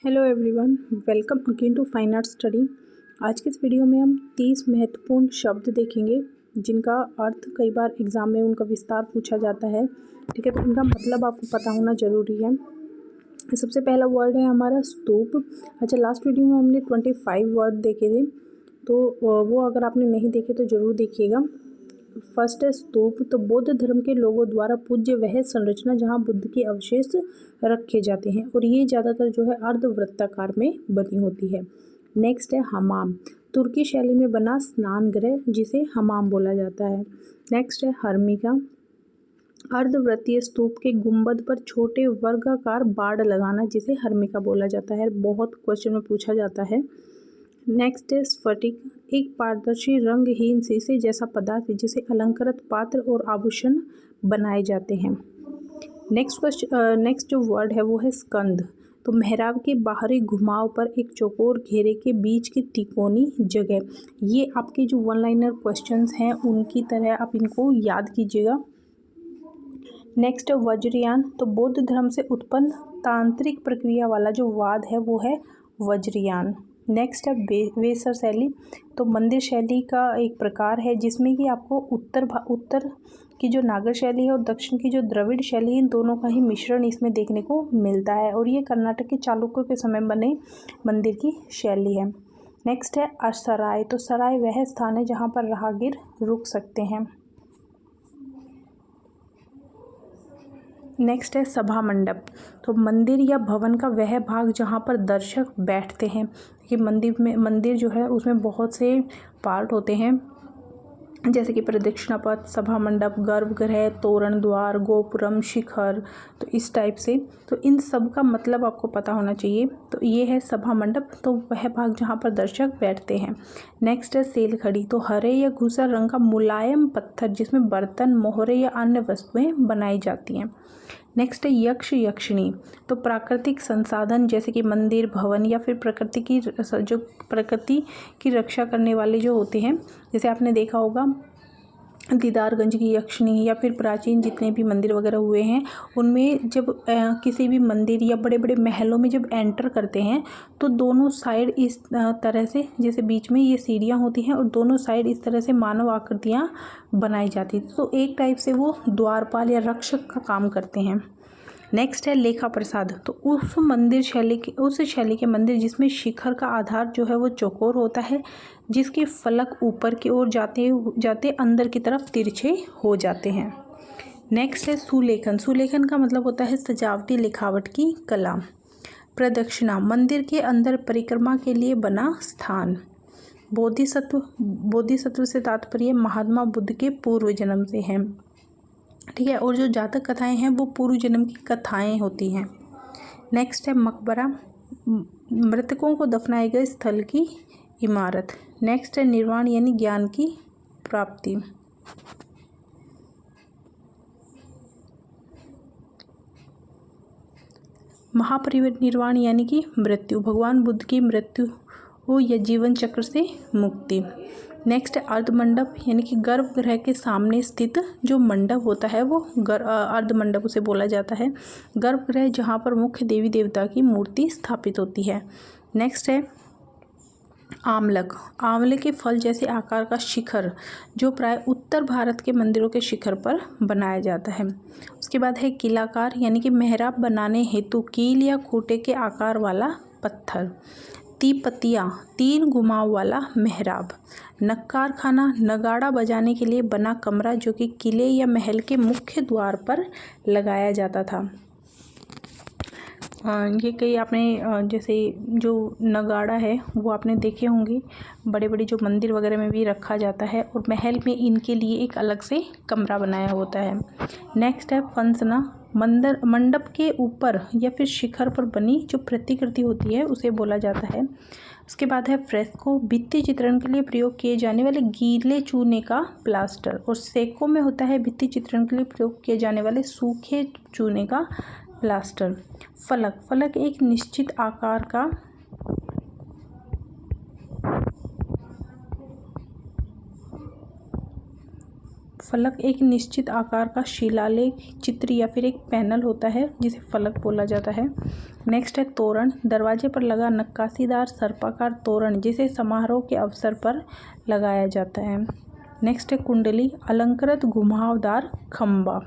Hello everyone, welcome again to fine art study. आज के इस वीडियो में हम 30 महत्वपूर्ण शब्द देखेंगे जिनका अर्थ कई बार एग्जाम में उनका विस्तार पूछा जाता है। ठीक है, तो उनका मतलब आपको पता होना ज़रूरी है। सबसे पहला वर्ड है हमारा स्तूप। अच्छा, लास्ट वीडियो में हमने 25 वर्ड देखे थे, तो वो अगर आपने नहीं देखे तो ज़रूर देखिएगा। फर्स्ट है स्तूप। तो बौद्ध धर्म के लोगों द्वारा पूज्य वह संरचना जहाँ बुद्ध के अवशेष रखे जाते हैं, और ये ज़्यादातर जो है अर्धवृत्ताकार में बनी होती है। नेक्स्ट है हमाम। तुर्की शैली में बना स्नान गृह जिसे हमाम बोला जाता है। नेक्स्ट है हर्मिका। अर्धवृत्तीय स्तूप के गुंबद पर छोटे वर्गाकार बाड़ लगाना जिसे हर्मिका बोला जाता है। बहुत क्वेश्चन में पूछा जाता है। नेक्स्ट है स्फटिक। एक पारदर्शी रंगहीन शीशे जैसा पदार्थ जिसे अलंकृत पात्र और आभूषण बनाए जाते हैं। नेक्स्ट जो वर्ड है वो है स्कंद। तो मेहराब के बाहरी घुमाव पर एक चौकोर घेरे के बीच की तिकोनी जगह। ये आपके जो वन लाइनर क्वेश्चंस हैं उनकी तरह आप इनको याद कीजिएगा। नेक्स्ट है वज्रयान। तो बौद्ध धर्म से उत्पन्न तांत्रिक प्रक्रिया वाला जो वाद है वो है वज्रयान। नेक्स्ट है वेसर शैली। तो मंदिर शैली का एक प्रकार है जिसमें कि आपको उत्तर की जो नागर शैली है और दक्षिण की जो द्रविड़ शैली है, इन दोनों का ही मिश्रण इसमें देखने को मिलता है, और ये कर्नाटक के चालुक्यों के समय बने मंदिर की शैली है। नेक्स्ट है सराय। तो सराय वह स्थान है जहाँ पर राहगीर रुक सकते हैं। नेक्स्ट है सभा मंडप। तो मंदिर या भवन का वह भाग जहाँ पर दर्शक बैठते हैं। कि मंदिर जो है उसमें बहुत से पार्ट होते हैं, जैसे कि प्रदक्षिणा पथ, सभा मंडप, गर्भगृह, तोरण द्वार, गोपुरम, शिखर। तो इस टाइप से तो इन सब का मतलब आपको पता होना चाहिए। तो ये है सभा मंडप, तो वह भाग जहाँ पर दर्शक बैठते हैं। नेक्स्ट है सेलखड़ी। तो हरे या धूसर रंग का मुलायम पत्थर जिसमें बर्तन, मोहरे या अन्य वस्तुएं बनाई जाती हैं। नेक्स्ट है यक्ष यक्षिणी। तो प्राकृतिक संसाधन जैसे कि मंदिर, भवन या फिर प्रकृति की रक्षा करने वाले जो होते हैं, जैसे आपने देखा होगा दीदारगंज की यक्षिणी या फिर प्राचीन जितने भी मंदिर वगैरह हुए हैं उनमें जब किसी भी मंदिर या बड़े बड़े महलों में जब एंटर करते हैं तो दोनों साइड इस तरह से, जैसे बीच में ये सीढ़ियाँ होती हैं और दोनों साइड इस तरह से मानव आकृतियाँ बनाई जाती थी। तो एक टाइप से वो द्वारपाल या रक्षक का काम करते हैं। नेक्स्ट है लेखा प्रसाद। तो उस शैली के मंदिर जिसमें शिखर का आधार जो है वो चौकोर होता है, जिसके फलक ऊपर की ओर जाते अंदर की तरफ तिरछे हो जाते हैं। नेक्स्ट है सुलेखन। सुलेखन का मतलब होता है सजावटी लिखावट की कला। प्रदक्षिणा। मंदिर के अंदर परिक्रमा के लिए बना स्थान। बोधिसत्व से तात्पर्य महात्मा बुद्ध के पूर्व जन्म से है। ठीक है, और जो जातक कथाएं हैं वो पूर्व जन्म की कथाएं होती हैं। नेक्स्ट है मकबरा। मृतकों को दफनाए गए स्थल की इमारत। नेक्स्ट है निर्वाण यानी ज्ञान की प्राप्ति। महापरिनिर्वाण यानी कि मृत्यु, भगवान बुद्ध की मृत्यु हो या जीवन चक्र से मुक्ति। नेक्स्ट है अर्धमंडप, यानी कि गर्भगृह के सामने स्थित जो मंडप होता है वो अर्धमंडप उसे बोला जाता है। गर्भगृह जहाँ पर मुख्य देवी देवता की मूर्ति स्थापित होती है। नेक्स्ट है आमलक। आंवले के फल जैसे आकार का शिखर जो प्राय उत्तर भारत के मंदिरों के शिखर पर बनाया जाता है। उसके बाद है किलाकार, यानी कि मेहराब बनाने हेतु कील या खूंटे के आकार वाला पत्थर। तीपतिया, 3 घुमाव वाला मेहराब। नक्कार खाना, नगाड़ा बजाने के लिए बना कमरा जो कि किले या महल के मुख्य द्वार पर लगाया जाता था। ये कई आपने जैसे जो नगाड़ा है वो आपने देखे होंगे, बड़े बड़े जो मंदिर वगैरह में भी रखा जाता है, और महल में इनके लिए एक अलग से कमरा बनाया होता है। नेक्स्ट है फंसना। मंडप के ऊपर या फिर शिखर पर बनी जो प्रतिकृति होती है उसे बोला जाता है। उसके बाद है फ्रेस्को। भित्ति चित्रण के लिए प्रयोग किए जाने वाले गीले चूने का प्लास्टर, और सेको में होता है भित्ति चित्रण के लिए प्रयोग किए जाने वाले सूखे चूने का प्लास्टर। फलक एक निश्चित आकार का फलक एक निश्चित आकार का शिलालेख, चित्र या फिर एक पैनल होता है जिसे फलक बोला जाता है। नेक्स्ट है तोरण, दरवाजे पर लगा नक्काशीदार सर्पाकार तोरण जिसे समारोह के अवसर पर लगाया जाता है। नेक्स्ट है कुंडली, अलंकृत घुमावदार खंबा।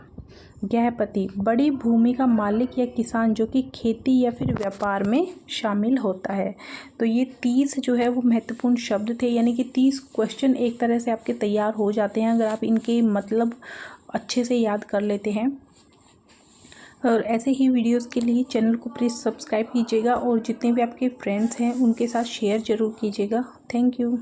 गृहपति, बड़ी भूमि का मालिक या किसान जो कि खेती या फिर व्यापार में शामिल होता है। तो ये 30 जो है वो महत्वपूर्ण शब्द थे, यानी कि 30 क्वेश्चन एक तरह से आपके तैयार हो जाते हैं अगर आप इनके मतलब अच्छे से याद कर लेते हैं। और ऐसे ही वीडियोस के लिए चैनल को प्लीज़ सब्सक्राइब कीजिएगा और जितने भी आपके फ्रेंड्स हैं उनके साथ शेयर ज़रूर कीजिएगा। Thank you.